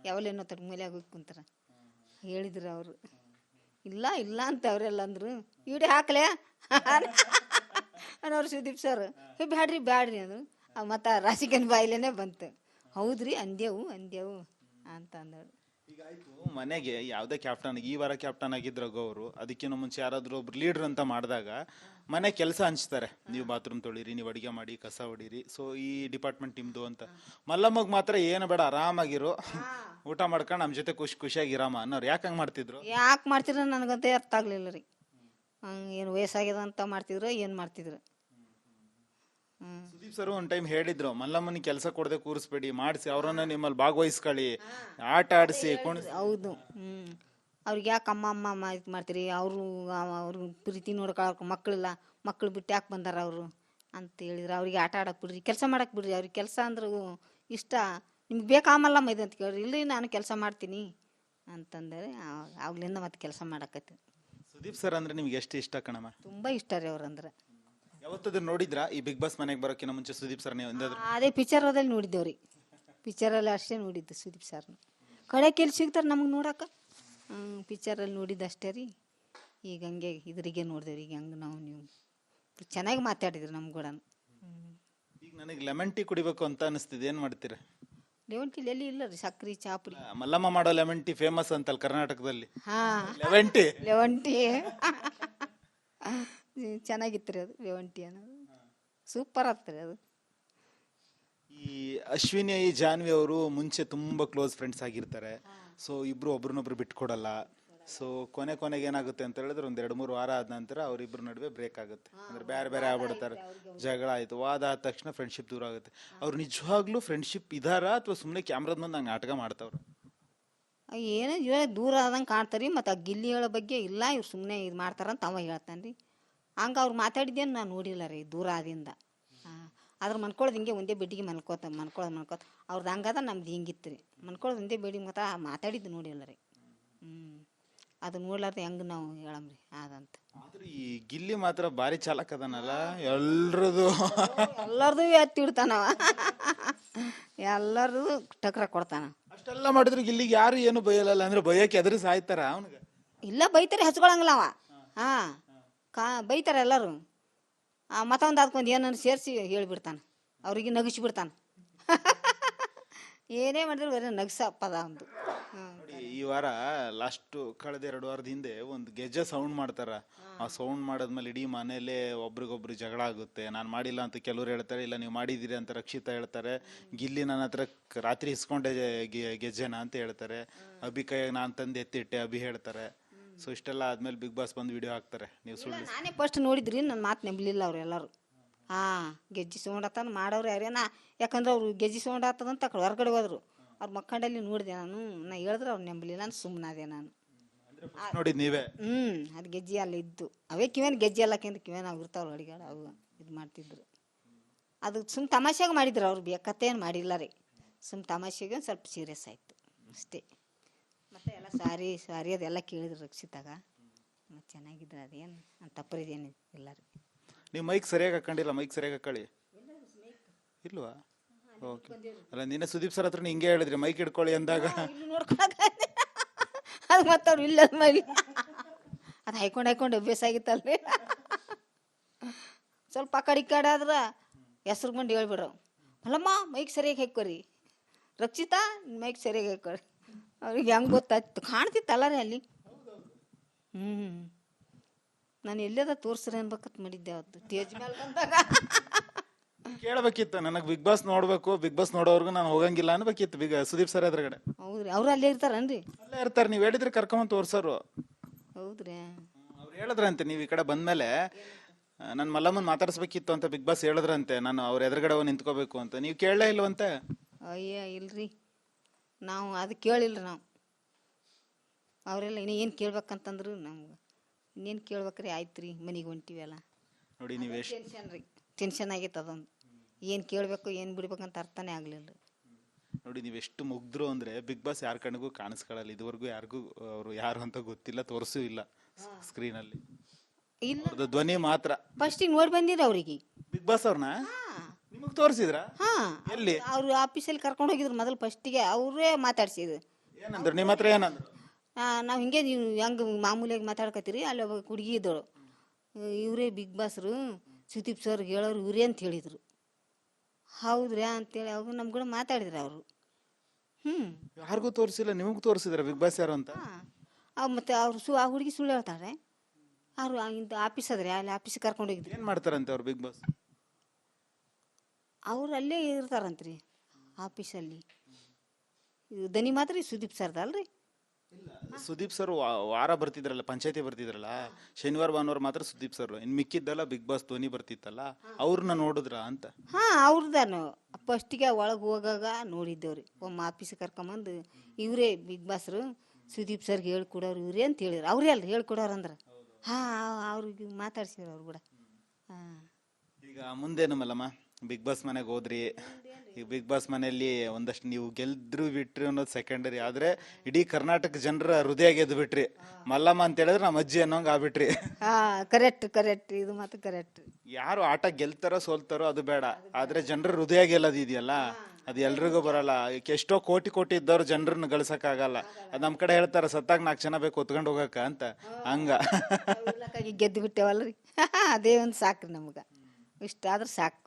ಯಾವಲ್ಲೇನೋ ತಡ ಮೂಲೆಯಾಗ ಹೋಗಿ ಕುಂತಾರ ಹೇಳಿದ್ರು ಅವರು. ಇಲ್ಲ ಇಲ್ಲ ಅಂತ ಅವರೆಲ್ಲ ಅಂದರು. ವಿಡಿಯೋ ಹಾಕ್ಲೆ ಅನ್ನೋರು ಸುದೀಪ್ ಸರ್. ಬ್ಯಾಡ್ರಿ ಬ್ಯಾಡ್ರಿ ಅಂದರು. ಮತ್ತು ರಾಶಿಕನ್ ಬಾಯಿಲೇನೆ ಬಂತು. ಹೌದ್ರಿ ಅಂದೇವು ಅಂತ ಅಂದಳು. ಈಗ ಆಯ್ತು, ಮನೆಗೆ ಯಾವುದೇ ಕ್ಯಾಪ್ಟನ್, ಈ ವಾರ ಕ್ಯಾಪ್ಟನ್ ಆಗಿದ್ರು ಅವರು, ಅದಕ್ಕಿಂತ ಮುಂಚೆ ಯಾರಾದರೂ ಒಬ್ರು ಲೀಡ್ರ್ ಅಂತ ಮಾಡಿದಾಗ ಮನೆ ಕೆಲಸ ಹಂಚ್ತಾರೆ. ನೀವು ಬಾತ್ರೂಮ್ ತೊಳಿರಿ, ನೀವು ಅಡುಗೆ ಮಾಡಿ, ಕಸ ಹೊಡೀರಿ, ಸೊ ಈ ಡಿಪಾರ್ಟ್ಮೆಂಟ್ ನಿಮ್ಮದು ಅಂತ. ಮಲ್ಲಮ್ಮಗ್ ಮಾತ್ರ ಏನು ಬೇಡ, ಆರಾಮಾಗಿರು, ಊಟ ಮಾಡ್ಕೊಂಡು ನಮ್ಮ ಜೊತೆ ಖುಷಿಯಾಗಿರಾಮ ಅನ್ನೋರು. ಯಾಕೆ ಹಂಗೆ ಮಾಡ್ತಿದ್ರು? ಯಾಕೆ ಮಾಡ್ತಿದ್ರು ನನಗಂತೇ ಅರ್ಥ ಆಗಲಿಲ್ಲ ರೀ. ಏನು ವಯಸ್ಸಾಗ್ಯದ ಅಂತ ಮಾಡ್ತಿದ್ರು, ಏನು ಮಾಡ್ತಿದ್ರು. ಸುದೀಪ್ ಸರ್ ಒಂದು ಟೈಮ್ ಹೇಳಿದ್ರು, ಮಲ್ಲಮ್ಮನಿಗೆ ಕೆಲಸ ಕೊಡದೆ ಕೂರಿಸ್ಬೇಡಿ, ಮಾಡಿಸಿ ಅವರನ್ನ ನಿಮ್ಮಲ್ಲಿ ಭಾಗವಹಿಸ್ಕೊಳ್ಳಿ, ಆಟ ಆಡಿಸಿ. ಹೌದು. ಅವ್ರಿಗೆ ಯಾಕೆ ಅಮ್ಮ ಇದು ಮಾಡ್ತೀರಿ, ಅವ್ರ ಪ್ರೀತಿ ನೋಡ್ಕೊಳಕ್ಕೆ ಮಕ್ಕಳಿಲ್ಲ, ಮಕ್ಕಳು ಬಿಟ್ಟು ಯಾಕೆ ಬಂದಾರ ಅವರು ಅಂತ ಹೇಳಿದ್ರು. ಅವ್ರಿಗೆ ಆಟ ಆಡಕ್ಕೆ ಬಿಡ್ರಿ, ಕೆಲಸ ಮಾಡಕ್ಕೆ ಬಿಡ್ರಿ. ಅವ್ರಿಗೆ ಕೆಲಸ ಅಂದ್ರೆ ಇಷ್ಟ, ನಿಮ್ಗೆ ಬೇಕಾಮಲ್ಲಮ್ಮ ಇದು ಅಂತ ಕೇಳ್ರಿ. ಇಲ್ಲರಿ ನಾನು ಕೆಲಸ ಮಾಡ್ತೀನಿ ಅಂತಂದರೆ ಆಗ್ಲಿಂದ ಮತ್ತೆ ಕೆಲಸ ಮಾಡಕತ್ತಿ. ಸುದೀಪ್ ಸರ್ ಅಂದ್ರೆ ನಿಮ್ಗೆ ಎಷ್ಟು ಇಷ್ಟ ಕಣಮ್ಮ? ತುಂಬ ಇಷ್ಟ ರೀ ಅವ್ರಂದ್ರೆ. ಯಾವತ್ತಾದ್ರೂ ನೋಡಿದ್ರಾ ಈ ಬಿಗ್ ಬಾಸ್ ಮನೆಗೆ ಬರೋಕ್ಕಿಂತ ಮುಂಚೆ ಸುದೀಪ್ ಸರ್? ನೀವು ಅದೇ ಪಿಕ್ಚರಲ್ಲಿ ನೋಡಿದ್ದೇವ್ರಿ. ಪಿಕ್ಚರಲ್ಲಿ ಅಷ್ಟೇ ನೋಡಿದ್ದು ಸುದೀಪ್ ಸರ್ನ. ಕಡೆಗೆ ಎಲ್ಲಿ ಸಿಗ್ತಾರೆ ನಮಗೆ ನೋಡಕ್ಕೆ? ಪಿಕ್ಚರಲ್ಲಿ ನೋಡಿದ್ದು ಅಷ್ಟೇ ರೀ. ಈಗ ಹಂಗೆ ಇದ್ರಿಗೆ ನೋಡಿದೇವ್ರಿ. ಈಗ ಹಂಗೆ ನೀವು ಚೆನ್ನಾಗಿ ಮಾತಾಡಿದ್ರು ನಮ್ಮ ಕೂಡ. ಈಗ ನನಗೆ ಲೆಮನ್ ಟೀ ಕುಡಿಬೇಕು ಅಂತ ಅನಿಸ್ತಿದೆ, ಏನು ಮಾಡ್ತೀರಾ? ಲೆಮನ್ ಟೀ ಎಲ್ಲಿ ಇಲ್ಲ ರೀ, ಸಕ್ರೆ ಚಾಪುರಿ. ಮಲ್ಲಮ್ಮ ಮಾಡೋ ಲೆಮನ್ ಟೀ ಫೇಮಸ್ ಅಂತಲ್ಲ ಕರ್ನಾಟಕದಲ್ಲಿ. ಹಾಂ, ಲೆಮನ್ ಟೀ ಚೆನ್ನಾಗಿತ್ತು ರೀ ಅದು. ಲೆಮನ್ ಟೀ ಅನ್ನೋದು ಸೂಪರ್ ಆಗ್ತದೆ ಅದು. ಈ ಅಶ್ವಿನಿ ಜಾನ್ವಿ ಅವರು ಮುಂಚೆ ತುಂಬಾ ಕ್ಲೋಸ್ ಫ್ರೆಂಡ್ಸ್ ಆಗಿರ್ತಾರೆ. ಸೊ ಇಬ್ರು ಒಬ್ರನ್ನೊಬ್ರು ಬಿಟ್ಕೊಡಲ್ಲ. ಸೊ ಕೊನೆಗೆ ಏನಾಗುತ್ತೆ ಅಂತ ಹೇಳಿದ್ರೆ, ಒಂದ್ 2-3 ವಾರ ಆದ ನಂತರ ಅವ್ರಿಬ್ರು ನಡುವೆ ಬ್ರೇಕ್ ಆಗುತ್ತೆ. ಅಂದ್ರೆ ಬೇರೆ ಆಗ್ಬಿಡ್ತಾರೆ, ಜಗಳ ಆಯ್ತು, ವಾದ ಆದ ತಕ್ಷಣ ಫ್ರೆಂಡ್ಶಿಪ್ ದೂರ ಆಗುತ್ತೆ. ಅವ್ರು ನಿಜವಾಗ್ಲೂ ಫ್ರೆಂಡ್ಶಿಪ್ ಇದಾರ ಅಥವಾ ಸುಮ್ಮನೆ ಕ್ಯಾಮ್ರಾದ ಮುಂದೆ ಹಂಗೆ ನಾಟಕ ಮಾಡ್ತಾವ್ರ? ಏನೋ ಇವಾಗ ದೂರ ಆದಂಗೆ ಕಾಣ್ತಾರೆ. ಮತ್ತು ಆ ಗಿಲ್ಲಿ ಹೇಳೋ ಬಗ್ಗೆ ಇಲ್ಲ, ಇವ್ರು ಸುಮ್ಮನೆ ಇದು ಮಾಡ್ತಾರಂತ ಅವ ಹೇಳ್ತಾನೆ ರೀ. ಹಂಗೆ ಅವ್ರು ಮಾತಾಡಿದ್ದೇನು ನಾನು ನೋಡಿಲ್ಲ ರೀ ದೂರ ಆದಿಂದ. ಆದ್ರೆ ಮನ್ಕೊಳ್ಳೋದು ಹಿಂಗೆ ಒಂದೇ ಬೆಡ್ಡಿಗೆ ಮನ್ಕೊಳ್ಳೋದು ಅವ್ರದ್ದು ಹಂಗದ, ನಮ್ದು ಹಿಂಗಿತ್ತು ರೀ. ಮನ್ಕೊಳ್ಳೋದು ಒಂದೇ ಬೆಡ್ಡಿಗೆ ಮಾತಾಡಿದ್ದು ನೋಡಿಲ್ಲ ರೀ. ಅದು ನೋಡ್ಲಾರ್ದೆ ಹೆಂಗೆ ನಾವು ಹೇಳಮ್ರಿ ಅದಂತ. ಆದ್ರೆ ಈ ಗಿಲ್ಲಿ ಮಾತ್ರ ಭಾರಿ ಚಾಲಕ್ ಅದನಲ್ಲ, ಎಲ್ಲರದು ಎತ್ತಿಡ್ತಾನವ, ಎಲ್ಲರೂ ಟಕ್ರ ಕೊಡ್ತಾನ. ಅಷ್ಟೆಲ್ಲ ಮಾಡಿದ್ರು ಗಿಲ್ಲಿಗೆ ಯಾರು ಏನು ಬೈಯಲ್ಲ, ಅಂದ್ರೆ ಬೈಯಕ್ಕೆ ಎದುರು ಸಾಯ್ತಾರ ಅವನಿಗೆ? ಇಲ್ಲ, ಬೈತಾರೆ, ಹಚ್ಕೊಳಂಗಿಲ್ಲ ಅವ. ಬೈತಾರೆ ಎಲ್ಲರೂ. ಮತ್ತೊಂದು ಅದಕ್ಕೊಂದು ಏನನ್ನು ಸೇರಿಸಿ ಹೇಳಿಬಿಡ್ತಾನೆ, ಅವ್ರಿಗೆ ನಗಿಸ್ಬಿಡ್ತಾನೆ. ಏನೇ ಮಾಡಿದ್ರು ಬರೀ ನಗ್ಸ ಪದ ಒಂದು. ಈ ವಾರ ಲಾಸ್ಟ್ ಕಳೆದ 2 ವಾರದ ಹಿಂದೆ ಒಂದು ಗೆಜ್ಜೆ ಸೌಂಡ್ ಮಾಡ್ತಾರ. ಆ ಸೌಂಡ್ ಮಾಡಾದ್ಮೇಲೆ ಇಡೀ ಮನೇಲೆ ಒಬ್ರಿಗೊಬ್ರು ಜಗಳ ಆಗುತ್ತೆ. ನಾನು ಮಾಡಿಲ್ಲ ಅಂತ ಕೆಲವ್ರು ಹೇಳ್ತಾರೆ, ಇಲ್ಲ ನೀವು ಮಾಡಿದ್ದೀರಿ ಅಂತ ರಕ್ಷಿತಾ ಹೇಳ್ತಾರೆ. ಗಿಲ್ಲಿ ನನ್ನ ಹತ್ರ ರಾತ್ರಿ ಇಸ್ಕೊಂಡೆ ಗೆಜ್ಜೆನ ಅಂತ ಹೇಳ್ತಾರೆ. ಅಭಿ ಕೈಯಾಗ ನಾನು ತಂದು ಎತ್ತಿಟ್ಟೆ ಅಭಿ ಹೇಳ್ತಾರೆ. ಸೊ ಇಷ್ಟೆಲ್ಲ ಆದ್ಮೇಲೆ ಬಿಗ್ ಬಾಸ್ ಬಂದು ವಿಡಿಯೋ ಹಾಕ್ತಾರೆ. ನೀವು ಸುಳ್ಳು? ನಾನೇ ಫಸ್ಟ್ ನೋಡಿದ್ರಿ, ನನ್ನ ಮಾತು ನಂಬಲಿಲ್ಲ ಅವ್ರು ಎಲ್ಲರೂ. ಗೆಜ್ಜೆ ಸೌಂಡ್ ಆತನ ಮಾಡೋರು ಯಾರೇನಾ, ಯಾಕಂದ್ರೆ ಅವ್ರು ಗೆಜ್ಜೆ ಸೌಂಡ್ ಆಗ್ತದಂತ ಅಕಡೆ ಹೊರಗಡೆ ಹೋದ್ರು. ಅವ್ರ ಮಕ್ಕಂಡಲ್ಲಿ ನೋಡಿದೆ ನಾನು ಹೇಳಿದ್ರೆ ಅವ್ರು ನಂಬಲಿಲ್ಲ, ನಾನು ಸುಮ್ಮನಾದೆ ನಾನು. ನೋಡಿದ್ ನೀವೇ? ಅದು ಗೆಜ್ಜೆ ಅಲ್ಲಿ ಇದ್ದು ಅವೇ ಕಿವೇನು ಗೆಜ್ಜೆ ಎಲ್ಲಕ್ಕಿಂತ ಕಿವೇನು ಆಗಿರ್ತಾವ್ರು ಅಡಿಗಾಡ ಅವು ಇದು ಮಾಡ್ತಿದ್ರು. ಅದು ಸುಮ್ಮ ತಮಾಷೆಗೆ ಮಾಡಿದ್ರು, ಅವ್ರು ಬೇಕತ್ತೇನು ಮಾಡಿಲ್ಲ ರೀ. ಸುಮ್ಮ ತಮಾಷೆಗೆ ಒಂದು ಸ್ವಲ್ಪ ಸೀರಿಯಸ್ ಆಯಿತು ಅಷ್ಟೇ. ಮತ್ತು ಎಲ್ಲ ಸಾರಿ ಅದೆಲ್ಲ ಕೇಳಿದ್ರು ರಕ್ಷಿತಾಗ. ಮತ್ತು ಚೆನ್ನಾಗಿದ್ರು, ಅದೇನು ಅಂತ ತಪ್ಪರಿದೇನು ಇಲ್ಲ ರೀ. ನೀವು ಮೈಕ್ ಸರಿಯಾಗಿ ಹಾಕೊಂಡಿಲ್ಲ, ಮೈಕ್ ಸರಿಯಾಗಿ ಹಾಕೊಳ್ಳಿ. ಇಲ್ವಾ? ಓಕೆ. ಅಲ್ಲ, ನಿನ್ನೆ ಸುದೀಪ್ ಸರ್ ಹತ್ರ ಹಿಂಗೆ ಹೇಳಿದ್ರಿ ಮೈಕ್ ಹಿಡ್ಕೊಳ್ಳಿ ಅಂದಾಗ. ಅದು ಮತ್ತು ಅವ್ರು ಇಲ್ಲ ಮೈಲಿ ಅದು ಹಾಯ್ಕೊಂಡು ಅಭ್ಯಾಸ ಆಗಿತ್ತಲ್ರಿ. ಸ್ವಲ್ಪ ಆ ಕಡೆ ಆದ್ರೆ ಹೆಸ್ರು ಬಂದು ಹೇಳ್ಬಿಡ್ರು, ಅಲ್ಲಮ್ಮ ಮೈಕ್ ಸರಿಯಾಗಿ ಹಾಕೋರಿ, ರಕ್ಷಿತಾ ಮೈಕ್ ಸರಿಯಾಗಿ ಹಾಕೋರಿ. ಅವ್ರಿಗೆ ಹೆಂಗೆ ಗೊತ್ತಾಯ್ತು, ಕಾಣ್ತಿತ್ತಲ್ಲ ರೀ ಅಲ್ಲಿ. ನಾನು ಎಲ್ಲದ ತೋರಿಸ್ರಿ ಅನ್ಬೇಕತ್ ಮಾಡಿದ್ದೆ ಅವತ್ತು ಸ್ಟೇಜ್ ಮೇಲೆ ಬಂದಾಗ. ಕೇಳಬೇಕಿತ್ತು, ನನಗೆ ಬಿಗ್ ಬಾಸ್ ನೋಡ್ಬೇಕು, ಬಿಗ್ ಬಾಸ್ ನೋಡೋರ್ಗು ನಾನು ಹೋಗಂಗಿಲ್ಲ ಅನ್ಬೇಕಿತ್ತು ಸುದೀಪ್ ಸರ್ ಎದುರುಗಡೆ. ಹೌದ್ರಿ, ಅವ್ರು ಅಲ್ಲೇ ಇರ್ತಾರನ್ರಿ? ಅಲ್ಲೇ ಇರ್ತಾರೆ. ನೀವು ಹೇಳಿದ್ರೆ ಕರ್ಕೊಂಡ್ ತೋರ್ಸೋರು. ಹೌದ್ರಿ, ಅವ್ರು ಹೇಳಿದ್ರಂತೆ ನೀವು ಈ ಕಡೆ ಬಂದ್ಮೇಲೆ ನನ್ನ ಮಲ್ಲಮ್ಮನ್ ಮಾತಾಡಿಸ್ಬೇಕಿತ್ತು ಅಂತ ಬಿಗ್ ಬಾಸ್ ಹೇಳಿದ್ರಂತೆ, ನಾನು ಅವ್ರ ಎದುರುಗಡೆ ನಿಂತ್ಕೋಬೇಕು ಅಂತ. ನೀವು ಕೇಳಲೇ ಇಲ್ವಂತೆ? ಅಯ್ಯ ಇಲ್ರಿ, ನಾವು ಅದು ಕೇಳಿಲ್ಲ ನಾವು. ಅವರೆಲ್ಲ ಏನು ಕೇಳ್ಬೇಕಂತಂದ್ರು ನಮ್ಗೆ ಇನ್ನೇನು ಕೇಳ್ಬೇಕ್ರಿ. ಆಯ್ತು ರೀ, ಮನೆಗೆ ಹೊಂಟಿವಲ್ಲ ನೋಡಿ. ನೀವು ಟೆನ್ಷನ್ ರೀ, ಟೆನ್ಷನ್ ಆಗೈತೆ ಅದೊಂದು. ಏನು ಕೇಳಬೇಕು ಏನು ಬಿಡ್ಬೇಕಂತ ಅರ್ಥನೇ ಆಗಲಿಲ್ಲ. ನೋಡಿ, ನೀವೆಷ್ಟು ಮುಗ್ದ್ರು ಅಂದರೆ ಬಿಗ್ ಬಾಸ್ ಯಾರ ಕಣ್ಣಿಗೂ ಕಾಣಿಸ್ಕೊಳ್ಳಲ್ಲ. ಇದುವರೆಗೂ ಯಾರಿಗೂ ಅವರು ಯಾರು ಅಂತ ಗೊತ್ತಿಲ್ಲ, ತೋರಿಸೂ ಇಲ್ಲ ಸ್ಕ್ರೀನಲ್ಲಿ. ಇಲ್ಲ, ಧ್ವನಿ ಮಾತ್ರ. ಫಸ್ಟಿಗೆ ನೋಡಿ ಬಂದಿರ ಅವ್ರಿಗೆ ಬಿಗ್ ಬಾಸ್ ಅವ್ರನ್ನ ನಿಮಗೆ ತೋರಿಸಿದ್ರ? ಎಲ್ಲಿ? ಅವರು ಆಫೀಸಲ್ಲಿ ಕರ್ಕೊಂಡು ಹೋಗಿದ್ರು ಮೊದಲು ಫಸ್ಟಿಗೆ, ಅವರೇ ಮಾತಾಡ್ಸಿದ್ರು. ಏನಂದ್ರು ನಿಮ್ಮ ಹತ್ರ ಏನಂದ್ರು? ನಾವು ಹಿಂಗೆ ನೀವು ಹೆಂಗೆ ಮಾಮೂಲಿಯಾಗಿ ಮಾತಾಡ್ಕತ್ತೀರಿ ಅಲ್ಲಿ ಒಬ್ಬ ಹುಡುಗಿ ಇದ್ದಳು, ಇವರೇ ಬಿಗ್ ಬಾಸ್ರು ಸುದೀಪ್ ಸರ್ ಹೇಳೋರು ಇವರೇ ಅಂತ ಹೇಳಿದರು. ಹೌದ್ರಾ ಅಂತೇಳಿ ಅವಾಗ ನಮ್ಮ ಕೂಡ ಮಾತಾಡಿದ್ರು ಅವರು. ಯಾರಿಗೂ ತೋರಿಸಿಲ್ಲ, ನಿಮಗೂ ತೋರಿಸಿದ್ರ ಬಿಗ್ ಬಾಸ್ ಯಾರು ಅಂತ? ಮತ್ತು ಅವ್ರು ಆ ಹುಡುಗಿ ಸುಳ್ಳು ಹೇಳ್ತಾಳೆ. ಅವರು ಇಂಥ ಆಫೀಸ್ ಅದ್ರಿ, ಅಲ್ಲಿ ಆಫೀಸಿಗೆ ಕರ್ಕೊಂಡು ಹೋಗಿದ್ರು. ಏನ್ ಮಾಡ್ತಾರಂತೆ ಅವ್ರು ಬಿಗ್ ಬಾಸ್? ಅವ್ರು ಅಲ್ಲೇ ಇರ್ತಾರಂತ್ರಿ ಆಫೀಸಲ್ಲಿ. ಇದು ದನಿ ಮಾತ್ರ ಈ ಸುದೀಪ್ ಸರ್ದಲ್ರಿ. ಸುದೀಪ್ ಸರ್ ವಾರ ಬರ್ತಿದ್ರಲ್ಲ, ಪಂಚಾಯತಿ ಬರ್ತಿದ್ರಲ್ಲ, ಶನಿವಾರ ಭಾನುವಾರ ಮಾತ್ರ ಸುದೀಪ್ ಸರ್, ಇನ್ ಮಿಕ್ಕಿದ್ದೆಲ್ಲ ಬಿಗ್ ಬಾಸ್ ಧ್ವನಿ ಬರ್ತಿತ್ತಲ್ಲ, ಅವ್ರನ್ನ ನೋಡಿದ್ರ ಅಂತ? ಅವ್ರದ್ದಾನು ಫಸ್ಟಿಗೆ ಒಳಗೆ ಹೋಗಾಗ ನೋಡಿದ್ದೇವ್ರಿ. ಒಮ್ಮ ಆಫೀಸಿಗೆ ಕರ್ಕೊಂಬಂದು ಇವರೇ ಬಿಗ್ ಬಾಸ್ರು ಸುದೀಪ್ ಸರ್ಗೆ ಹೇಳ್ಕೊಡೋರು ಇವರೇ ಅಂತ ಹೇಳಿದ್ರು. ಅವರೇ ಅಲ್ರಿ ಹೇಳ್ಕೊಡೋರು ಅಂದ್ರೆ. ಅವ್ರಿಗೆ ಮಾತಾಡ್ಸಿದ್ರು ಅವ್ರು ಕೂಡ. ಈಗ ಮುಂದೇನು ಮಲ್ಲಮ್ಮ, ಬಿಗ್ ಬಾಸ್ ಮನೆಗೆ ಹೋದ್ರಿ, ಈಗ ಬಿಗ್ ಬಾಸ್ ಮನೆಯಲ್ಲಿ ಒಂದಷ್ಟು ನೀವು ಗೆಲ್ದ್ರು ಬಿಟ್ರಿ ಅನ್ನೋದು ಸೆಕೆಂಡರಿ, ಆದ್ರೆ ಇಡೀ ಕರ್ನಾಟಕ ಜನರ ಹೃದಯ ಗೆದ್ದು ಬಿಟ್ರಿ. ಮಲ್ಲಮ್ಮ ಅಂತ ಹೇಳಿದ್ರೆ ನಮ್ಮ ಅಜ್ಜಿ ಅನ್ನೋಂಗ್ ಆಗ್ಬಿಟ್ರಿ. ಕರೆಕ್ಟ್ ಇದು ಮಾತು ಕರೆಕ್ಟ್. ಯಾರು ಆಟ ಗೆಲ್ತಾರೋ ಸೋಲ್ತಾರೋ ಅದು ಬೇಡ, ಆದ್ರೆ ಜನರ ಹೃದಯ ಗೆಲ್ಲೋದು ಇದೆಯಲ್ಲ ಅದು ಎಲ್ರಿಗೂ ಬರಲ್ಲ. ಎಷ್ಟೋ ಕೋಟಿ ಇದ್ದವ್ರು ಜನರನ್ನ ಗಳಿಸಕ್ಕಾಗಲ್ಲ. ಅದು ನಮ್ಮ ಕಡೆ ಹೇಳ್ತಾರ, ಸತ್ತಾಗ 4 ಜನ ಬೇಕು ಹೊತ್ಕೊಂಡು ಹೋಗಕ್ಕ ಅಂತ, ಹಂಗ ಗೆದ್ದು ಬಿಟ್ಟೇವಲ್ರಿ. ಅದೇ ಒಂದು ಸಾಕ್ರಿ ನಮ್ಗೆ, ಇಷ್ಟ ಆದ್ರೆ ಸಾಕು.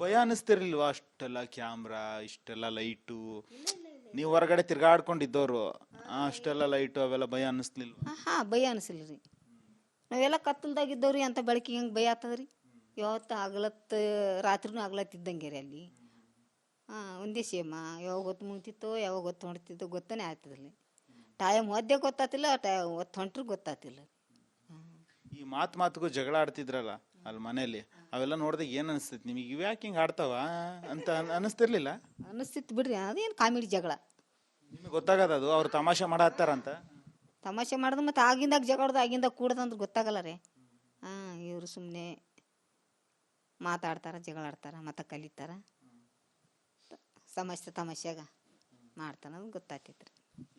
ಭಯ ಅನಿಸ್ತಿರ್ಲಿಲ್ವಾ? ಅಷ್ಟೆಲ್ಲ ಕ್ಯಾಮ್ರಾ, ಇಷ್ಟೆಲ್ಲ ಲೈಟು, ನೀವು ಹೊರಗಡೆ ತಿರ್ಗಾಡ್ಕೊಂಡಿದ್ದವ್ರು, ಅಷ್ಟೆಲ್ಲ ಲೈಟು ಅವೆಲ್ಲ ಭಯ ಅನ್ನಿಸ್ಲಿಲ್ವಾ? ಭಯ ಅನಿಸಿಲ್ಲ ರೀ. ನಾವೆಲ್ಲ ಕತ್ತಲ್ದಾಗಿದ್ದವ್ರಿ, ಅಂತ ಬೆಳಕಿಗೆ ಹೆಂಗೆ ಭಯ ಆಗ್ತದ್ರಿ? ಯಾವತ್ತು ಆಗ್ಲತ್ತ ರಾತ್ರಿನೂ ಆಗ್ಲತ್ತಿದ್ದಂಗೆ ರೀ ಅಲ್ಲಿ. ಒಂದೇ ಸೇಮ, ಯಾವಾಗ ಹೊತ್ತು ಮುಗ್ತಿತ್ತೋ ಯಾವಾಗ ಹೊತ್ತು ಹೊಂಡ್ತಿತ್ತೋ ಗೊತ್ತನೇ ಆಗ್ತದಿಲ್ಲ. ಟೈಮ್ ಒದ್ದೆ ಗೊತ್ತಾತಿಲ್ಲ, ಹೊತ್ತು ಹೊಂಟ್ರು ಗೊತ್ತಾತಿಲ್ಲ. ಈ ಮಾತಿಗೂ ಜಗಳ ಆಡ್ತಿದ್ರಲ್ಲ ಅಲ್ಲಿ ಮನೇಲಿ, ಅವೆಲ್ಲ ನೋಡಿದಾಗ ಏನ್ ಅನಿಸ್ತೈತಿ ನಿಮಗೆ? ಇವ್ ಯಾಕೆ ಹಿಂಗೆ ಆಡ್ತಾವ ಅಂತ ಅನಿಸ್ತಿರ್ಲಿಲ್ಲ? ಅನಿಸ್ತಿತ್ತು ಬಿಡ್ರಿ, ಅದೇನು ಕಾಮಿಡಿ ಜಗಳ. ನಿಮಗೆ ಗೊತ್ತಾಗದ ಅದು ಅವ್ರು ತಮಾಷೆ ಮಾಡತ್ತಾರಂತ? ತಮಾಷೆ ಮಾಡೋದು ಮತ್ತು ಆಗಿಂದಾಗ ಜಗಳದು ಆಗಿಂದಾಗ ಕೂಡದಂದ್ರೆ ಗೊತ್ತಾಗಲ್ಲ ರೀ. ಇವರು ಸುಮ್ಮನೆ ಮಾತಾಡ್ತಾರ, ಜಗಳ ಆಡ್ತಾರ, ಮತ್ತು ಕಲಿತಾರ, ತಮಾಷೆಗ ಮಾಡ್ತಾನ, ಅದು ಗೊತ್ತಾಗ್ತೈತ್ರಿ.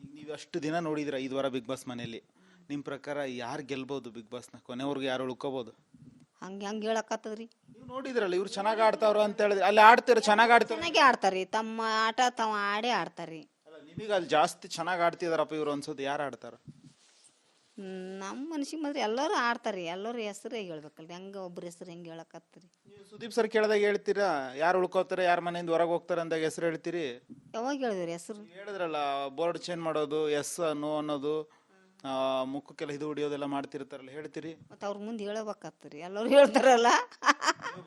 ಈಗ ನೀವು ಅಷ್ಟು ದಿನ ನೋಡಿದ್ರ 5 ವಾರ ಬಿಗ್ ಬಾಸ್ ಮನೆಯಲ್ಲಿ, ನಿಮ್ಮ ಪ್ರಕಾರ ಯಾರು ಗೆಲ್ಬಹುದು ಬಿಗ್ ಬಾಸ್ನ? ಕೊನೆವರೆಗೂ ಯಾರು ಉಳ್ಕೋಬಹುದು? ಹಂಗೆ ಹೇಳಕತ್ತದ್ರಿ. ನೀವು ನೋಡಿದ್ರಲ್ಲ, ಇವ್ರು ಚೆನ್ನಾಗಿ ಆಡ್ತಾವ್ರ ಅಂತ ಹೇಳಿದ್ರಿ, ಅಲ್ಲಿ ಆಡ್ತೀರ, ಚೆನ್ನಾಗಿ ಆಡ್ತಾರೆ, ಚೆನ್ನಾಗಿ ಆಡ್ತಾರ್ರಿ, ತಮ್ಮ ಆಟ ತಾವು ಆಡೇ ಆಡ್ತಾರ್ರಿ. ನಿಮಗೆ ಅಲ್ಲಿ ಜಾಸ್ತಿ ಚೆನ್ನಾಗಿ ಆಡ್ತಿದಾರಪ್ಪ ಇವ್ರು ಅನ್ಸೋದು ಯಾರು ಆಡ್ತಾರ? ನಮ್ಮ ಮನ್ಸಿಗೆ ಮಾತ್ರ ಎಲ್ಲರೂ ಆಡ್ತಾರ್ರಿ. ಎಲ್ಲರೂ ಹೆಸರೇ ಹೇಳ್ಬೇಕಲ್ರಿ, ಹಂಗೆ ಒಬ್ರ ಹೆಸರು ಹೆಂಗೆ ಹೇಳಕತ್ತೀರಿ? ನೀವು ಸುದೀಪ್ ಸರ್ ಕೇಳಿದಾಗ ಹೇಳ್ತೀರಾ ಯಾರು ಉಳ್ಕೋತಾರೆ, ಯಾರ ಮನೆಯಿಂದ ಹೊರಗೆ ಹೋಗ್ತಾರೆ ಅಂದಾಗ ಹೆಸರು ಹೇಳ್ತೀರಿ? ಯಾವಾಗ ಹೇಳಿದ್ರಿ ಹೆಸರು? ಹೇಳಿದ್ರಲ್ಲ, ಬೋರ್ಡ್ ಚೇಂಜ್ ಮಾಡೋದು, ಎಸ್ ನೋ ಅನ್ನೋದು, ಮುಖಕ್ಕೆಲ್ಲ ಇದು ಹೊಡಿಯೋದೆಲ್ಲ ಮಾಡ್ತಿರ್ತಾರಲ್ಲ, ಹೇಳ್ತೀರಿ? ಮತ್ತು ಅವ್ರ ಮುಂದೆ ಹೇಳಬೇಕಾಗ್ತರಿ, ಎಲ್ಲರೂ ಹೇಳ್ತಾರಲ್ಲ.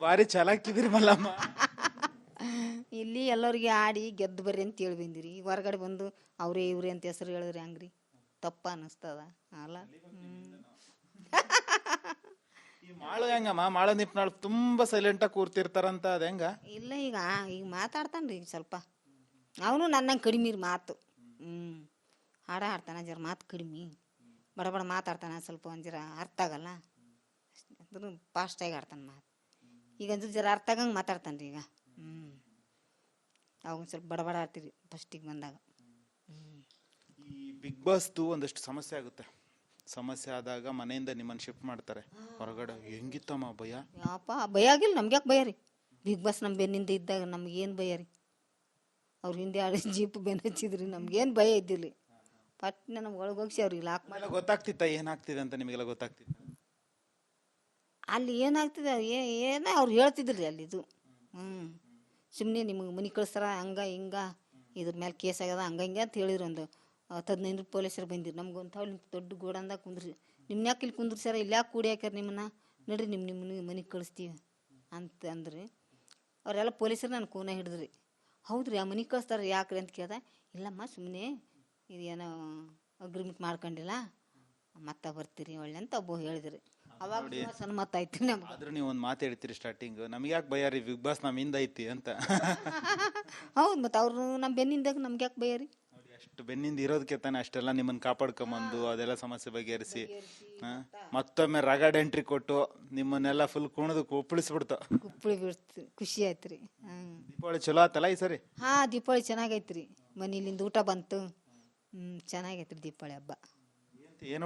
ಭಾರಿ ಚಾಲಾಕಿದ್ರಿ ಮಲ್ಲಮ್ಮ. ಇಲ್ಲಿ ಎಲ್ಲರಿಗೆ ಆಡಿ ಗೆದ್ದು ಬರ್ರಿ ಅಂತ ಹೇಳಿ ಬಂದಿರಿ, ಈಗ ಹೊರಗಡೆ ಬಂದು ಅವರೇ ಇವ್ರೆ ಅಂತ ಹೆಸರು ಹೇಳಿದ್ರಿ ಹಂಗ್ರಿ? ತಪ್ಪ ಅನ್ನಿಸ್ತದ ಅಲ್ಲ? ಈ ಮಾಳು ಹೆಂಗಮ್ಮ, ಮಾಳು ನಿಪ್ನಾಳ್ ತುಂಬಾ ಸೈಲೆಂಟಾಗಿ ಕೂರ್ತಿರ್ತಾರಂತ, ಅದ ಹೆಂಗ? ಇಲ್ಲ, ಈಗ ಮಾತಾಡ್ತಾನ್ರಿ ಈಗ ಸ್ವಲ್ಪ. ಅವನು ನನ್ನಂಗೆ ಕಡಿಮೆ ರೀ ಮಾತು. ಹಾಡ ಹಾಡ್ತಾನೆ, ಜರ ಮಾತು ಕಡಿಮೆ, ಬಡ ಮಾತಾಡ್ತಾನೆ, ಸ್ವಲ್ಪ ಒಂದು ಜರ ಅರ್ಥ ಆಗಲ್ಲ, ಅಂದ್ರೂ ಫಾಸ್ಟಾಗಿ ಆಡ್ತಾನೆ ಮಾತು. ಈಗ ಅಂದ್ರೆ ಜರ ಅರ್ಥ ಆಗಂಗೆ ಮಾತಾಡ್ತಾನೆ ರೀ ಈಗ. ಅವಾಗ ಸ್ವಲ್ಪ ಬಡ ಆಡ್ತೀರಿ ಫಸ್ಟಿಗೆ ಬಂದಾಗ. ಈ ಬಿಗ್ ಬಾಸ್ದು ಒಂದಷ್ಟು ಸಮಸ್ಯೆ ಆಗುತ್ತೆ. ಸಮಸ್ಯೆ ಆದಾಗ ಮನೆಯಿಂದ ನಿಮ್ಮನ್ನು ಶಿಫ್ಟ್ ಮಾಡ್ತಾರೆ ಹೊರಗಡೆ. ಹೆಂಗಿತ್ತಮ್ಮ ಭಯ? ಯಾಪ ಭಯ ಆಗಿಲ್ಲ, ನಮ್ಗೆ ಯಾಕೆ ಭಯ ರೀ? ಬಿಗ್ ಬಾಸ್ ನಮ್ಮ ಬೆನ್ನಿಂದ ಇದ್ದಾಗ ನಮ್ಗೇನು ಭಯ ರೀ? ಅವ್ರ ಹಿಂದೆ ಆಡಿ ಜೀಪ್ ಬೆನ್ನು ಹಚ್ಚಿದ್ರಿ, ನಮ್ಗೇನು ಭಯ ಇದ್ದಿಲ್ಲ. ಪಟ್ನೆ ನಮ್ಗೆ ಒಳಗೆ ಹೋಗಿಸಿ ಅವ್ರಿಗೆ ಲಾಕ್ ಮಾಡಿ. ಗೊತ್ತಾಗ್ತಿತ್ತ ಏನಾಗ್ತಿದೆ ಅಂತ? ನಿಮಗೆಲ್ಲ ಗೊತ್ತಾಗ್ತಿತ್ತು ಅಲ್ಲಿ ಏನಾಗ್ತಿದೆ ಏನೋ ಅವ್ರು ಹೇಳ್ತಿದ್ರಿ ಅಲ್ಲಿ ಇದು. ಸುಮ್ಮನೆ ನಿಮಗೆ ಮನೆ ಕಳಿಸ್ತಾರ, ಹಂಗೆ ಹಿಂಗೆ, ಇದ್ರ ಮೇಲೆ ಕೇಸ್ ಆಗ್ಯದ ಹಂಗೆ ಅಂತ ಹೇಳಿದ್ರು. ಒಂದು 15 ಪೊಲೀಸರು ಬಂದಿರು ನಮ್ಗೊಂದು ತಾವು ದೊಡ್ಡ ಗೋಡಂದಾಗ ಕುಂದ್ರಿ. ನಿಮ್ನ ಯಾಕೆ ಇಲ್ಲಿ ಕುಂದ್ರಿ ಸರ, ಇಲ್ಲಿ ಯಾಕೆ ಕೂಡಿ ಹಾಕ್ಯಾರ ನಿಮ್ಮನ್ನ, ನಡ್ರಿ ನಿಮ್ಮ ಮನೆಗೆ ಕಳಿಸ್ತೀವಿ ಅಂತ ಅಂದ್ರಿ. ಅವರೆಲ್ಲ ಪೊಲೀಸರು ನನ್ನ ಕೂನ ಹಿಡಿದ್ರಿ. ಹೌದ್ರಿ, ಆ ಮನೆಗೆ ಕಳಿಸ್ತಾರೆ ಯಾಕ್ರಿ ಅಂತ ಕೇಳ್ದೆ. ಇಲ್ಲಮ್ಮ ಸುಮ್ಮನೆ ಇದೇನೋ ಅಗ್ರಿಮೆಂಟ್ ಮಾಡ್ಕೊಂಡಿಲ್ಲ, ಮತ್ತೆ ಬರ್ತೀರಿ ಒಳ್ಳೆ ಅಂತ ಒಬ್ಬ ಹೇಳಿದ್ರಿ. ಅವಾಗ ಸನ್ಮತ ಐತಿ ನಮ್ಗೆ. ಆದ್ರೂ ನೀವು ಒಂದು ಮಾತು ಹೇಳ್ತೀರಿ ಸ್ಟಾರ್ಟಿಂಗ್, ನಮ್ಗೆ ಯಾಕೆ ಭಯ ರೀ, ಬಿಗ್ ಬಾಸ್ ನಮ್ಮ ಹಿಂದೆ ಐತಿ ಅಂತ. ಹೌದು, ಮತ್ತು ಅವ್ರು ನಮ್ಮ ಬೆನ್ನಿಂದಾಗ ನಮ್ಗೆ ಯಾಕೆ ಭಯ ರೀ? ಅಷ್ಟು ಬೆನ್ನಿಂದ ಇರೋದಕ್ಕೆ ತಾನೆ ಅಷ್ಟೆಲ್ಲ ನಿಮ್ಮನ್ನು ಕಾಪಾಡ್ಕೊಂಬಂದು ಅದೆಲ್ಲ ಸಮಸ್ಯೆ ಬಗೆಹರಿಸಿ ಮತ್ತೊಮ್ಮೆ ರಗಡ್ ಎಂಟ್ರಿ ಕೊಟ್ಟು ನಿಮ್ಮನ್ನೆಲ್ಲ ಫುಲ್ ಕುಣಿದು ಕುಪ್ಪಳಿಸ್ಬಿಡ್ತು. ಕುಪ್ಪಳಿ ಬಿಡ್ತು, ಖುಷಿ ಆಯ್ತು ರೀ. ದೀಪಾವಳಿ ಚಲೋ ಆತಲ್ಲ ಈ ಸರಿ? ದೀಪಾವಳಿ ಚೆನ್ನಾಗೈತ್ರಿ, ಮನೇಲಿಂದ ಊಟ ಬಂತು. ಚೆನ್ನಾಗೈತ್ರಿ ದೀಪಾವಳಿ ಹಬ್ಬ. ಏನು ಊಟ